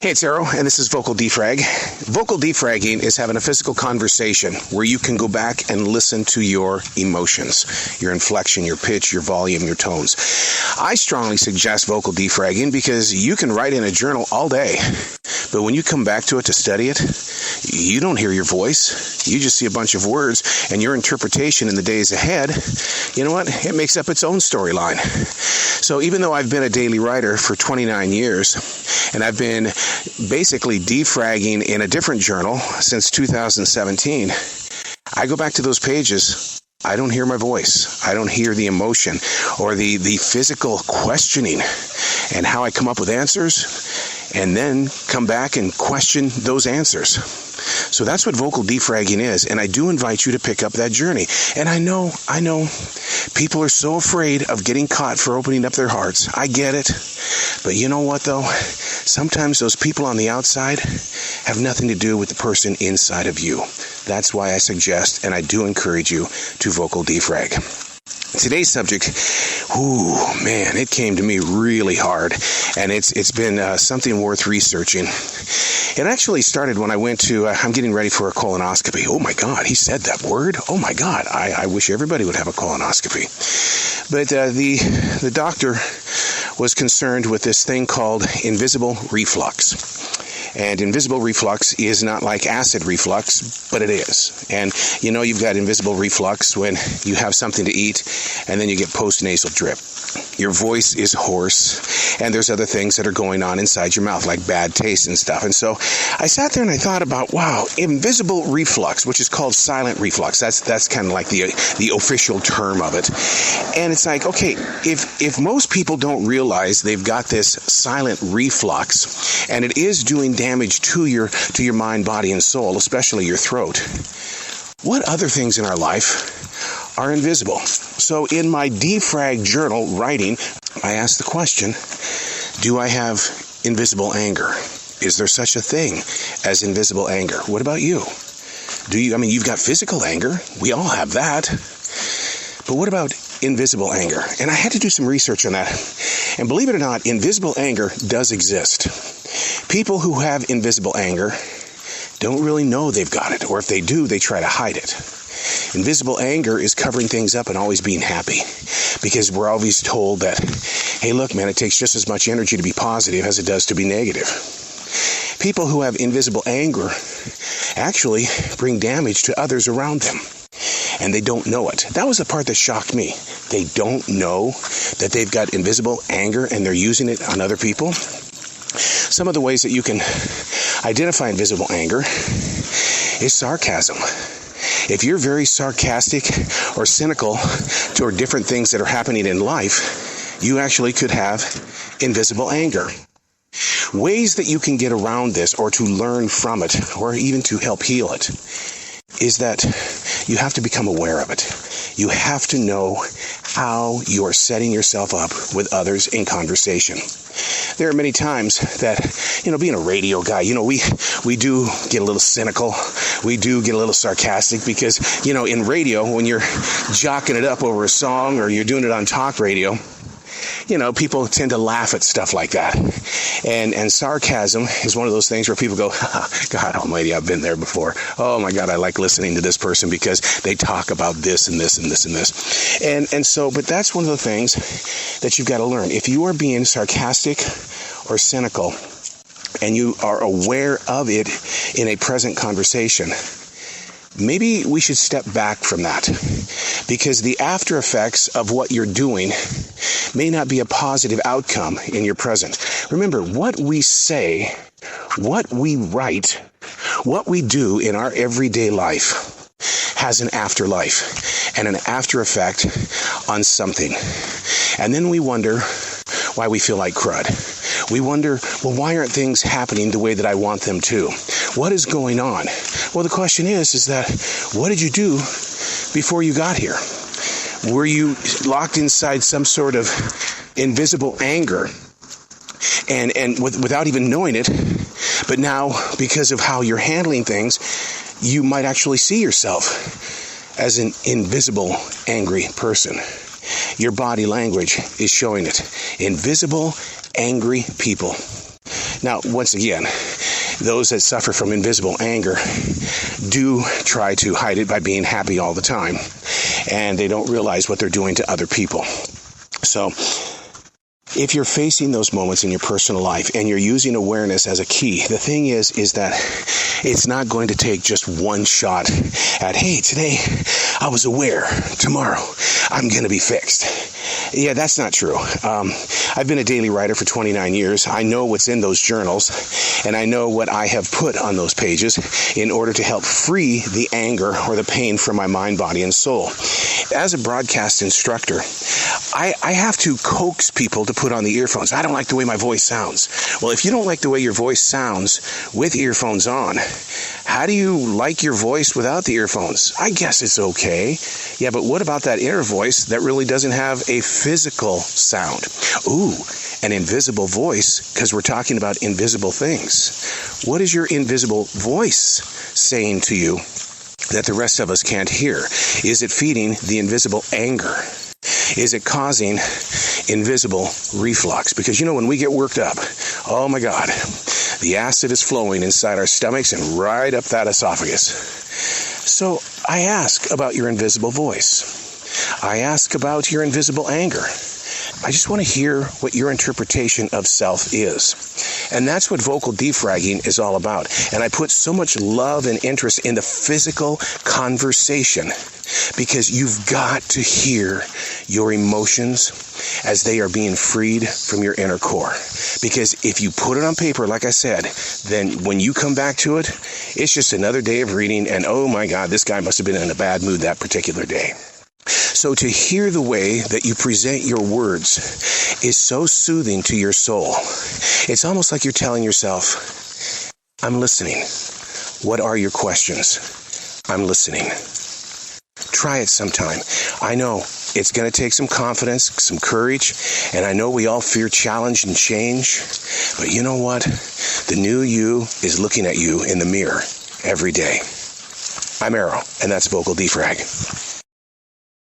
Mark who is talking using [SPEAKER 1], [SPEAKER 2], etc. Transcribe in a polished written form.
[SPEAKER 1] Hey, it's Arrow, and this is Vocal Defrag. Vocal defragging is having a physical conversation where you can go back and listen to your emotions, your inflection, your pitch, your volume, your tones. I strongly suggest vocal defragging because you can write in a journal all day, but when you come back to it to study it, you don't hear your voice. You just see a bunch of words, and your interpretation in the days ahead, you know what? It makes up its own storyline. So even though I've been a daily writer for 29 years, and I've been basically defragging in a different journal since 2017, I go back to those pages. I don't hear my voice. I don't hear the emotion or the physical questioning and how I come up with answers and then come back and question those answers. So that's what vocal defragging is, and I do invite you to pick up that journey. And I know, people are so afraid of getting caught for opening up their hearts. I get it. But you know what, though? Sometimes those people on the outside have nothing to do with the person inside of you. That's why I suggest, and I do encourage you, to vocal defrag. Today's subject, it came to me really hard, and it's been something worth researching. It actually started when I went to, I'm getting ready for a colonoscopy. Oh my God, he said that word? Oh my God, I wish everybody would have a colonoscopy. But the doctor was concerned with this thing called invisible reflux. And invisible reflux is not like acid reflux, but it is. And you know you've got invisible reflux when you have something to eat and then you get postnasal drip. Your voice is hoarse and there's other things that are going on inside your mouth like bad taste and stuff. And so I sat there and I thought about, invisible reflux, which is called silent reflux. That's kind of like the official term of it. And it's like, okay, if most people don't realize they've got this silent reflux and it is doing damage to your mind, body, and soul, especially your throat, what other things in our life are invisible? So in my defrag journal writing, I asked the question, do I have invisible anger? Is there such a thing as invisible anger? What about you? You've got physical anger. We all have that. But what about invisible anger? And I had to do some research on that. And believe it or not, invisible anger does exist. People who have invisible anger don't really know they've got it, or if they do, they try to hide it. Invisible anger is covering things up and always being happy, because we're always told that, hey, look, man, it takes just as much energy to be positive as it does to be negative. People who have invisible anger actually bring damage to others around them, and they don't know it. That was the part that shocked me. They don't know that they've got invisible anger and they're using it on other people. Some of the ways that you can identify invisible anger is sarcasm. If you're very sarcastic or cynical toward different things that are happening in life, you actually could have invisible anger. Ways that you can get around this or to learn from it or even to help heal it is that you have to become aware of it. You have to know how you are setting yourself up with others in conversation. There are many times that, being a radio guy, we do get a little cynical. We do get a little sarcastic because, in radio, when you're jocking it up over a song or you're doing it on talk radio, people tend to laugh at stuff like that. And sarcasm is one of those things where people go, God almighty, I've been there before. Oh my God, I like listening to this person because they talk about this and this and this and this. But that's one of the things that you've got to learn. If you are being sarcastic or cynical and you are aware of it in a present conversation, maybe we should step back from that, because the after effects of what you're doing may not be a positive outcome in your present. Remember, what we say, what we write, what we do in our everyday life has an afterlife and an after effect on something. And then we wonder why we feel like crud. We wonder, why aren't things happening the way that I want them to? What is going on? Well, the question is that what did you do before you got here? Were you locked inside some sort of invisible anger and without even knowing it? But now, because of how you're handling things, you might actually see yourself as an invisible, angry person. Your body language is showing it. Invisible, angry people. Now, once again, those that suffer from invisible anger do try to hide it by being happy all the time, and they don't realize what they're doing to other people. So, if you're facing those moments in your personal life and you're using awareness as a key, the thing is that it's not going to take just one shot at, hey, today I was aware, tomorrow I'm going to be fixed. Yeah, that's not true. I've been a daily writer for 29 years. I know what's in those journals, and I know what I have put on those pages in order to help free the anger or the pain from my mind, body, and soul. As a broadcast instructor, I have to coax people to put on the earphones. I don't like the way my voice sounds. Well, if you don't like the way your voice sounds with earphones on, how do you like your voice without the earphones? I guess it's okay. Yeah, but what about that inner voice that really doesn't have a physical sound? Ooh, an invisible voice, because we're talking about invisible things. What is your invisible voice saying to you that the rest of us can't hear? Is it feeding the invisible anger? Is it causing invisible reflux? Because, when we get worked up, oh my God, the acid is flowing inside our stomachs and right up that esophagus. So I ask about your invisible voice. I ask about your invisible anger. I just want to hear what your interpretation of self is. And that's what vocal defragging is all about. And I put so much love and interest in the physical conversation because you've got to hear your emotions as they are being freed from your inner core. Because if you put it on paper, like I said, then when you come back to it, it's just another day of reading and, oh my God, this guy must have been in a bad mood that particular day. So to hear the way that you present your words is so soothing to your soul. It's almost like you're telling yourself, I'm listening. What are your questions? I'm listening. Try it sometime. I know it's going to take some confidence, some courage, and I know we all fear challenge and change, but you know what? The new you is looking at you in the mirror every day. I'm Arrow, and that's Vocal Defrag.